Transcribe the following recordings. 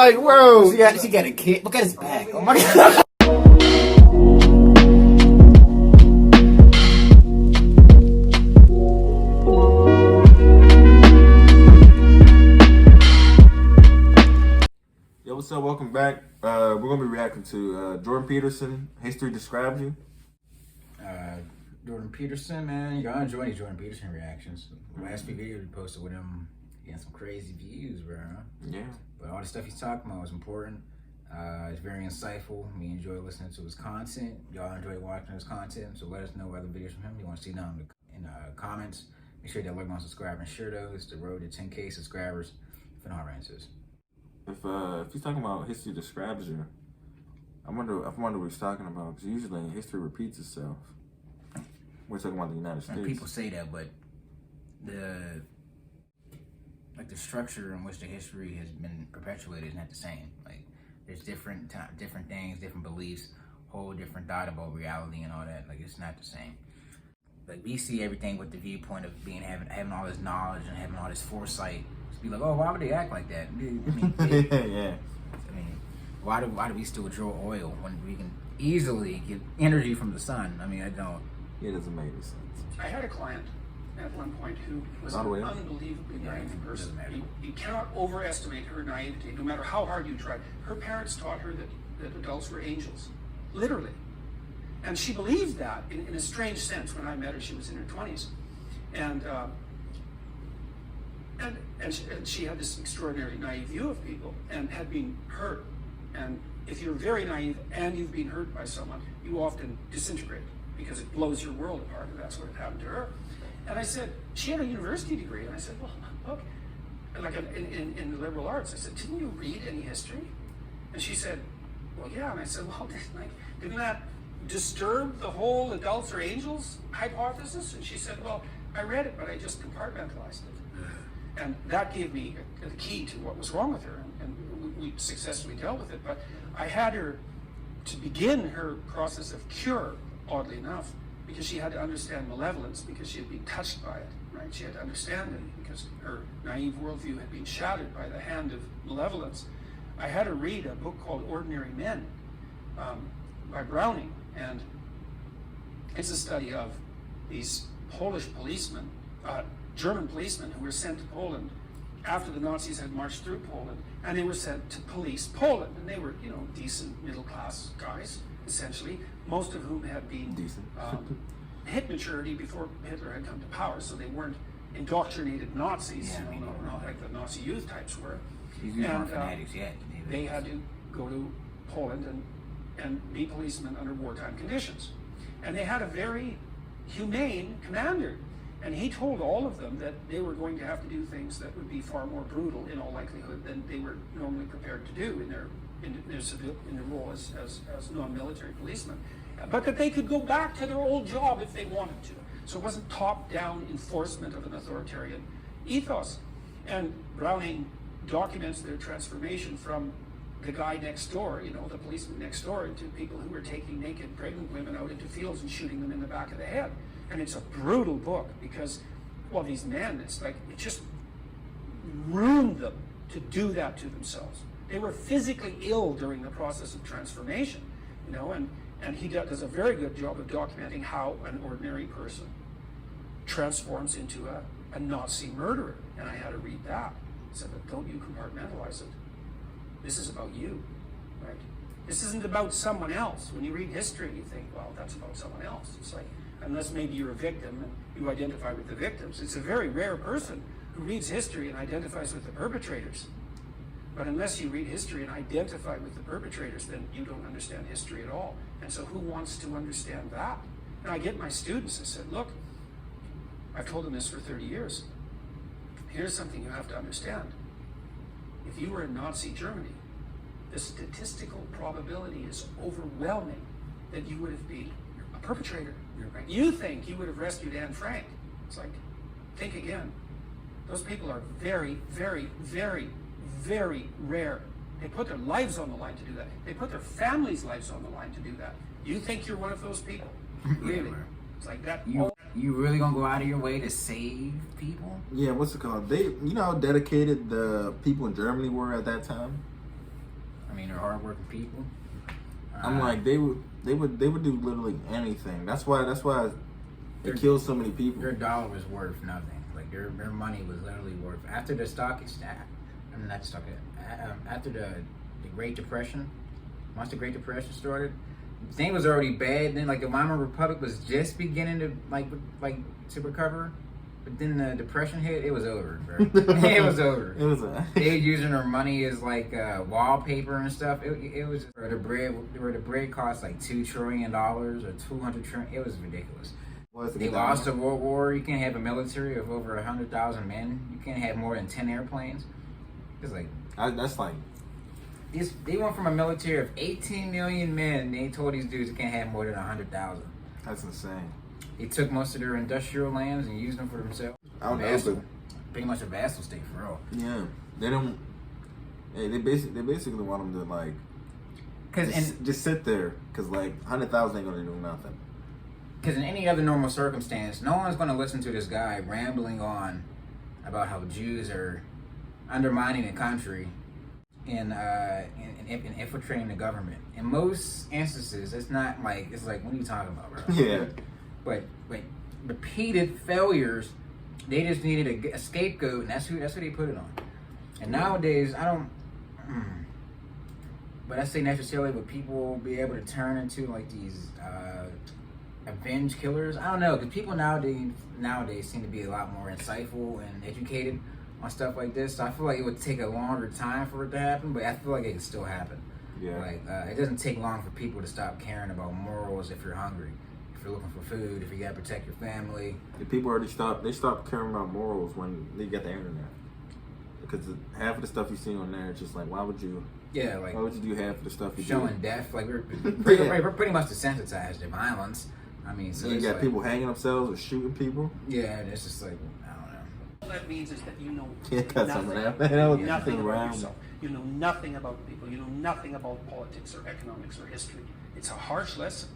like, bro, yeah, she got a kid. Look at his back. Oh my god. Yo, what's up? Welcome back. We're gonna be reacting to Jordan Peterson. History describes you. Jordan Peterson, man, y'all enjoy these Jordan Peterson reactions. The last few videos we posted with him, getting some crazy views, bro. Yeah. But all the stuff he's talking about is important. It's very insightful. We enjoy listening to his content. Y'all enjoy watching his content, so let us know other videos from him you want to see down in the comments. Make sure you like, subscribe, and share those. The road to 10K subscribers. Finances. If he's talking about history describes you, I wonder what he's talking about. Because usually history repeats itself. We're talking about the United States. And people say that, but the structure in which the history has been perpetuated is not the same. Like, there's different things, different beliefs, whole different thought about reality and all that. Like, it's not the same. Like, we see everything with the viewpoint of having all this knowledge and having all this foresight. Just be like, oh, why would they act like that? I mean, yeah. I mean, why do we still drill oil when we can easily get energy from the sun? I mean, I don't. It doesn't make any sense. I had a client at one point who was an unbelievably naive person. You cannot overestimate her naivety, no matter how hard you try. Her parents taught her that adults were angels, literally. And she believed that in a strange sense. When I met her, she was in her 20s. And she had this extraordinarily naive view of people and had been hurt. And if you're very naive and you've been hurt by someone, you often disintegrate, because it blows your world apart, and that's what had happened to her. And I said, she had a university degree, and I said, well, look, like in the liberal arts, I said, didn't you read any history? And she said, well, yeah. And I said, well, didn't that disturb the whole adults are angels hypothesis? And she said, well, I read it, but I just compartmentalized it. And that gave me the key to what was wrong with her, and we successfully dealt with it. But I had her to begin her process of cure, oddly enough, because she had to understand malevolence, because she had been touched by it, right? She had to understand it because her naive worldview had been shattered by the hand of malevolence. I had her read a book called Ordinary Men by Browning, and it's a study of these Polish policemen, German policemen who were sent to Poland after the Nazis had marched through Poland, and they were sent to police Poland, and they were, decent middle-class guys, essentially, most of whom had been hit maturity before Hitler had come to power, so they weren't indoctrinated Nazis, not like the Nazi youth types were. And they had to go to Poland and be policemen under wartime conditions. And they had a very humane commander, and he told all of them that they were going to have to do things that would be far more brutal, in all likelihood, than they were normally prepared to do in their role as non-military policemen, but that they could go back to their old job if they wanted to. So it wasn't top-down enforcement of an authoritarian ethos. And Browning documents their transformation from the guy next door, the policeman next door, into people who were taking naked pregnant women out into fields and shooting them in the back of the head. And it's a brutal book because, well, these men, it's like it just ruined them to do that to themselves. They were physically ill during the process of transformation, and he does a very good job of documenting how an ordinary person transforms into a Nazi murderer. And I had to read that. I said, but don't you compartmentalize it. This is about you, right? This isn't about someone else. When you read history, you think, well, that's about someone else. It's like, unless maybe you're a victim and you identify with the victims. It's a very rare person who reads history and identifies with the perpetrators. But unless you read history and identify with the perpetrators, then you don't understand history at all. And so who wants to understand that? And I get my students, I said, look, I've told them this for 30 years. Here's something you have to understand. If you were in Nazi Germany, the statistical probability is overwhelming that you would have been a perpetrator. Right? You think you would have rescued Anne Frank. It's like, think again. Those people are very, very, very, very rare. They put their lives on the line to do that. They put their families' lives on the line to do that. You think you're one of those people? Really? It's like that. You really gonna go out of your way to save people? Yeah, what's it called? They, how dedicated the people in Germany were at that time? I mean, they're hardworking people. I'm like, they would do literally anything. That's why it killed so many people. Their dollar was worth nothing. Like their money was literally worth after the stock exchange. I'm not stock. After the Great Depression, once the Great Depression started, the thing was already bad. Then like the Weimar Republic was just beginning to like to recover. But then the depression hit, it was over, bro. It was over. It was they were using their money as like wallpaper and stuff. It was where the bread cost like $2 trillion or 200 trillion. It was ridiculous. They lost the World War. You can't have a military of over 100,000 men. You can't have more than 10 airplanes. It's like that's like they went from a military of 18 million men. They told these dudes they can't have more than 100,000. That's insane. They took most of their industrial lands and used them for themselves. I don't know. Pretty much a vassal state for real. Yeah, they don't. Hey, they basically want them to like, just sit there, cause like 100,000 ain't gonna do nothing. Because in any other normal circumstance, no one's gonna listen to this guy rambling on about how Jews are undermining the country and infiltrating the government. In most instances, it's not like it's like, what are you talking about, bro? Yeah. But repeated failures, they just needed a scapegoat, and that's who they put it on. And nowadays, I don't. But I say necessarily, would people be able to turn into like these avenge killers? I don't know, because people nowadays seem to be a lot more insightful and educated on stuff like this. So I feel like it would take a longer time for it to happen, but I feel like it can still happen. Yeah. Like it doesn't take long for people to stop caring about morals if you're hungry. If you're looking for food, if you gotta protect your family. The people already stopped caring about morals when they got the internet. Because half of the stuff you see on there, it's just like, why would you? Yeah, like why would you do half of the stuff you showing do? death? Like we're pretty much desensitized to violence. I mean, so you got like, people hanging themselves or shooting people. Yeah, it's just like I don't know. All that means is that you know nothing about yourself. You know nothing about people. You know nothing about politics or economics or history. It's a harsh lesson.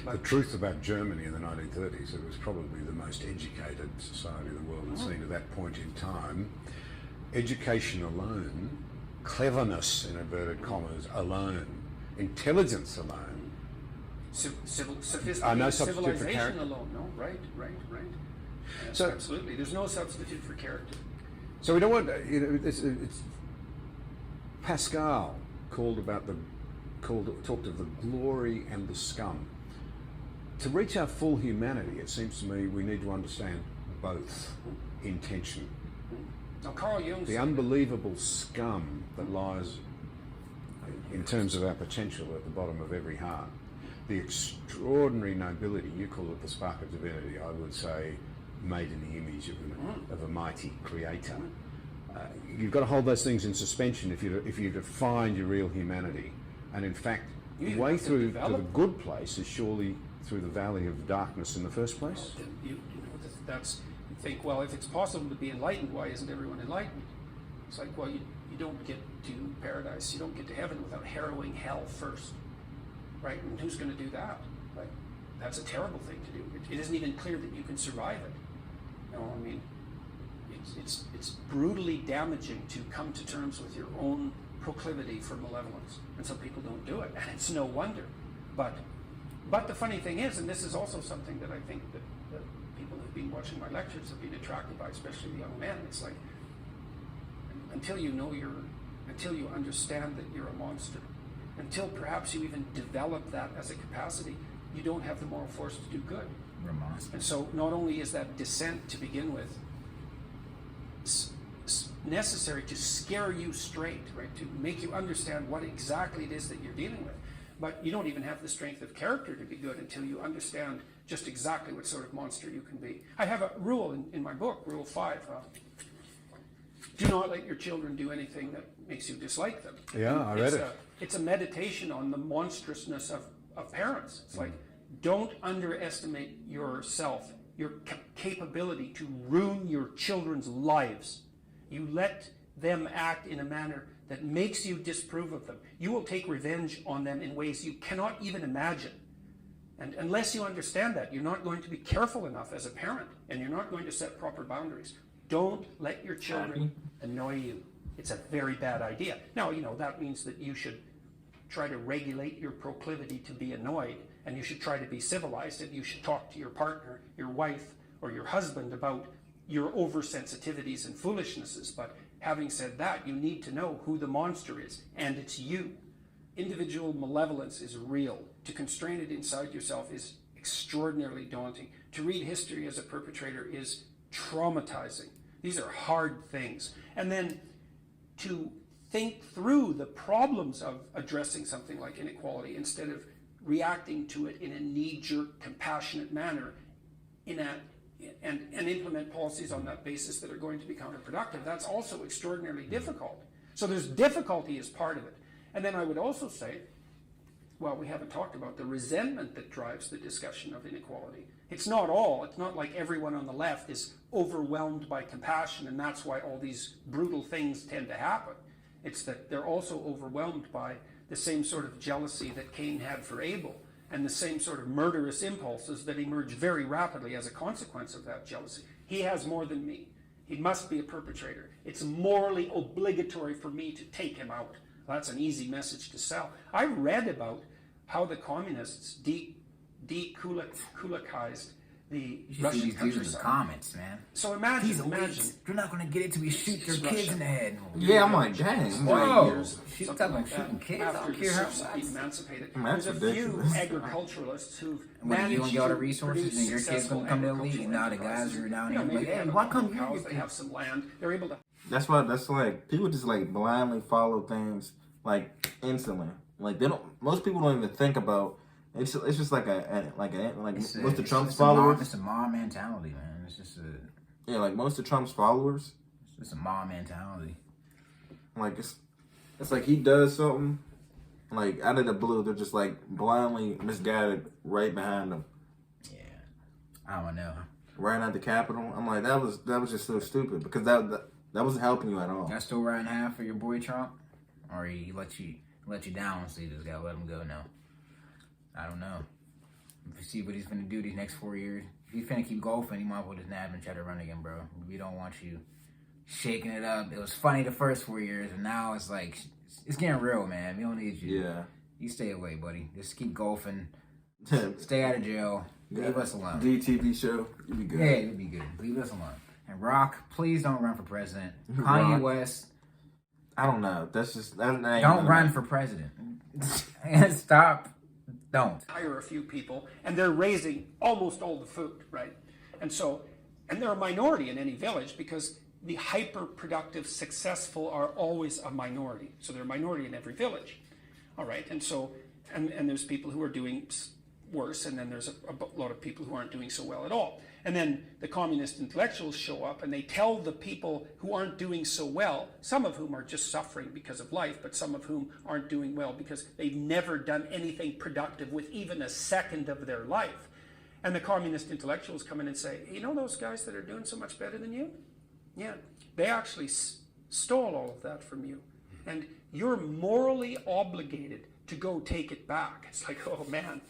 The truth about Germany in the 1930s, it was probably the most educated society the world had seen at that point in time. Education alone, cleverness in inverted commas alone, intelligence alone. Sophistication, no substitute for civilization character. alone. No, right. Yes, So- absolutely, there's no substitute for character. So we don't want, it's Pascal talked of the glory and the scum. To reach our full humanity, it seems to me we need to understand both intention. Now, Carl Jung The said unbelievable scum that lies in terms of our potential at the bottom of every heart. The extraordinary nobility, you call it the spark of divinity, I would say made in the image of a mighty creator. You've got to hold those things in suspension if you to find your real humanity. And in fact, the way through to the good place is surely through the valley of darkness in the first place. you think, well, if it's possible to be enlightened, why isn't everyone enlightened? It's like, well, you don't get to paradise, you don't get to heaven without harrowing hell first, right? And who's going to do that? Like, that's a terrible thing to do. It isn't even clear that you can survive it. You know, I mean, it's brutally damaging to come to terms with your own proclivity for malevolence, and some people don't do it, and it's no wonder. But the funny thing is, and this is also something that I think that people who've been watching my lectures have been attracted by, especially the young men. It's like, until you understand that you're a monster, until perhaps you even develop that as a capacity, you don't have the moral force to do good. And so not only is that dissent to begin with necessary to scare you straight, right, to make you understand what exactly it is that you're dealing with, but you don't even have the strength of character to be good until you understand just exactly what sort of monster you can be. I have a rule in my book, Rule 5. Do not let your children do anything that makes you dislike them. Yeah, I read it. It's a meditation on the monstrousness of parents. It's like, don't underestimate yourself, your capability to ruin your children's lives. You let them act in a manner that makes you disapprove of them. You will take revenge on them in ways you cannot even imagine. And unless you understand that, you're not going to be careful enough as a parent, and you're not going to set proper boundaries. Don't let your children annoy you. It's a very bad idea. Now, that means that you should try to regulate your proclivity to be annoyed, and you should try to be civilized, and you should talk to your partner, your wife, or your husband about your oversensitivities and foolishnesses. But having said that, you need to know who the monster is, and it's you. Individual malevolence is real. To constrain it inside yourself is extraordinarily daunting. To read history as a perpetrator is traumatizing. These are hard things. And then to think through the problems of addressing something like inequality instead of reacting to it in a knee-jerk, compassionate manner and implement policies on that basis that are going to be counterproductive, that's also extraordinarily difficult. So there's difficulty as part of it. And then I would also say, well, we haven't talked about the resentment that drives the discussion of inequality. It's not like everyone on the left is overwhelmed by compassion and that's why all these brutal things tend to happen. It's that they're also overwhelmed by the same sort of jealousy that Cain had for Abel and the same sort of murderous impulses that emerge very rapidly as a consequence of that jealousy. He has more than me. He must be a perpetrator. It's morally obligatory for me to take him out. That's an easy message to sell. I read about how the communists de-Kulakized the Russian countryside. Comments, man. So imagine. You're not going to get it till we shoot their kids in the head. Yeah, I'm like, dang. Whoa. Something Talking like about shooting that, kids. I after don't the care how Serbs be emancipated. That's There's a few ridiculous. agriculturalists who've when you managed don't get all the to resources produce and your kids successful gonna come to the league, and now the agricultural guys are down enterprises. here Maybe like, they hey, have why a come couple you? cows, they have some land, they're able to. That's like people just like blindly follow things like instantly. Like most people don't even think about. It's just like most of Trump's followers. It's a mob mentality, man. It's just like most of Trump's followers. It's a mob mentality. Like it's like he does something, like out of the blue, they're just like blindly misguided right behind him. Yeah, I don't know. Right at the Capitol, I'm like that was just so stupid because that wasn't helping you at all. Y'all still riding half for your boy Trump, or he let you down, so you just gotta let him go now. I don't know. If you see what he's gonna do these next 4 years, if he's gonna keep golfing, he might as well just nab and try to run again, bro. We don't want you shaking it up. It was funny the first 4 years, and now it's like it's getting real, man. We don't need you. Yeah. You stay away, buddy. Just keep golfing. Stay out of jail. Leave us alone. DTV show, you'd be good. Yeah, you'd be good. Leave us alone. And Rock, please don't run for president. Kanye West, I don't know. That's just that. don't run for president. And stop. Don't. Hire a few people, and they're raising almost all the food, right? And they're a minority in any village because the hyper-productive, successful are always a minority. So they're a minority in every village, all right? And there's people who are doing worse, and then there's a lot of people who aren't doing so well at all. And then the communist intellectuals show up and they tell the people who aren't doing so well, some of whom are just suffering because of life, but some of whom aren't doing well because they've never done anything productive with even a second of their life. And the communist intellectuals come in and say, you know those guys that are doing so much better than you? Yeah, they actually stole all of that from you. And you're morally obligated to go take it back. It's like, oh man,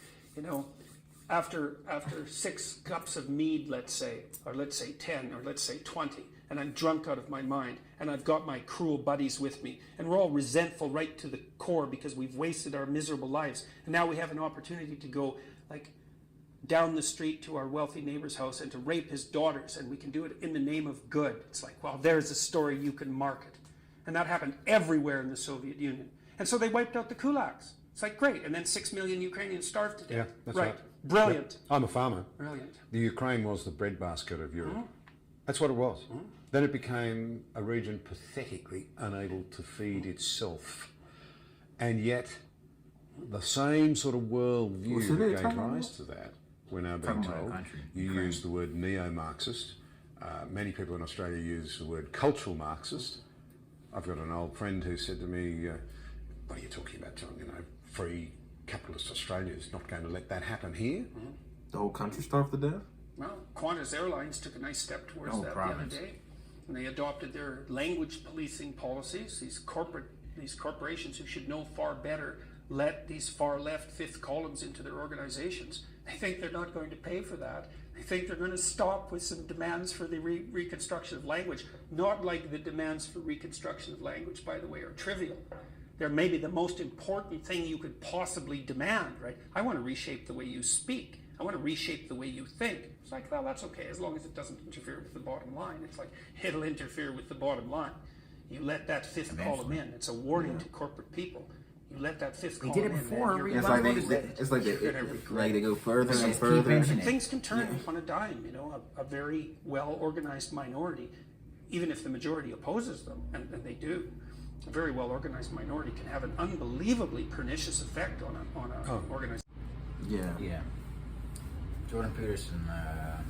after 6 cups of mead, let's say 10, or let's say 20, and I'm drunk out of my mind, and I've got my cruel buddies with me, and we're all resentful right to the core because we've wasted our miserable lives, and now we have an opportunity to go down the street to our wealthy neighbor's house and to rape his daughters, and we can do it in the name of good. It's like, well, there's a story you can market. And that happened everywhere in the Soviet Union. And so they wiped out the kulaks. It's like, great. And then 6 million Ukrainians starved to death. Yeah, that's right. Brilliant. Yeah. I'm a farmer. Brilliant. The Ukraine was the breadbasket of Europe. That's what it was. Then it became a region pathetically unable to feed itself. And yet, the same sort of worldview that gave rise to that, we're now being told. You use the word neo-Marxist. Many people in Australia use the word cultural Marxist. I've got an old friend who said to me, what are you talking about, John? Free capitalist Australia is not going to let that happen here. The whole country starved to death? Well, Qantas Airlines took a nice step towards that the other day. And they adopted their language policing policies. These corporations who should know far better let these far left fifth columns into their organizations They think they're not going to pay for that. They think they're going to stop with some demands for the reconstruction of language. Not like the demands for reconstruction of language, by the way, are trivial. They're maybe the most important thing you could possibly demand, right? I want to reshape the way you speak. I want to reshape the way you think. It's like, well, that's okay, as long as it doesn't interfere with the bottom line. It's like, it'll interfere with the bottom line. You let that fifth column in. It's a warning to corporate people. You let that fifth column in. They did it before. It's like they go further and further. Things can turn on a dime, you know, a very well-organized minority, even if the majority opposes them, and they do. A very well-organized minority can have an unbelievably pernicious effect on an organized. Yeah. Jordan Peterson. I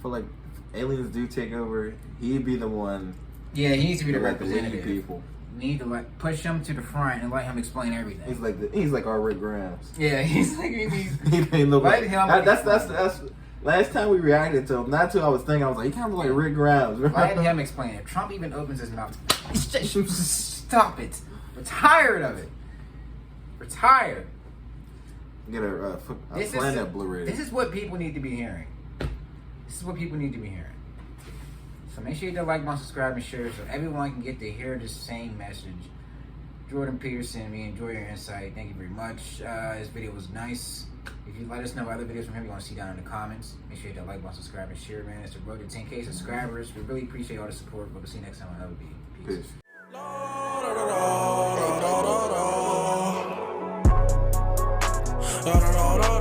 feel like aliens do take over. He'd be the one. Yeah, he needs to be the lead representative. people. You need to push him to the front and let him explain everything. He's like our Rick Grimes. Yeah, he's like He ain't look let like him. That's last time we reacted to him. Not till I was thinking, I was like, he kind of look like Rick Grimes. Let him explain it. Trump even opens his mouth. Stop it. We're tired of it. We're tired. Get a find that Blu-ray. This is what people need to be hearing. This is what people need to be hearing. So make sure you hit the like button, subscribe, and share so everyone can get to hear the same message. Jordan Peterson, we enjoy your insight. Thank you very much. This video was nice. If you let us know other videos from him you want to see down in the comments, make sure you hit the like button, subscribe, and share, man. It's the road to 10K subscribers. We really appreciate all the support. We'll see you next time on another video. Peace.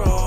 Peace.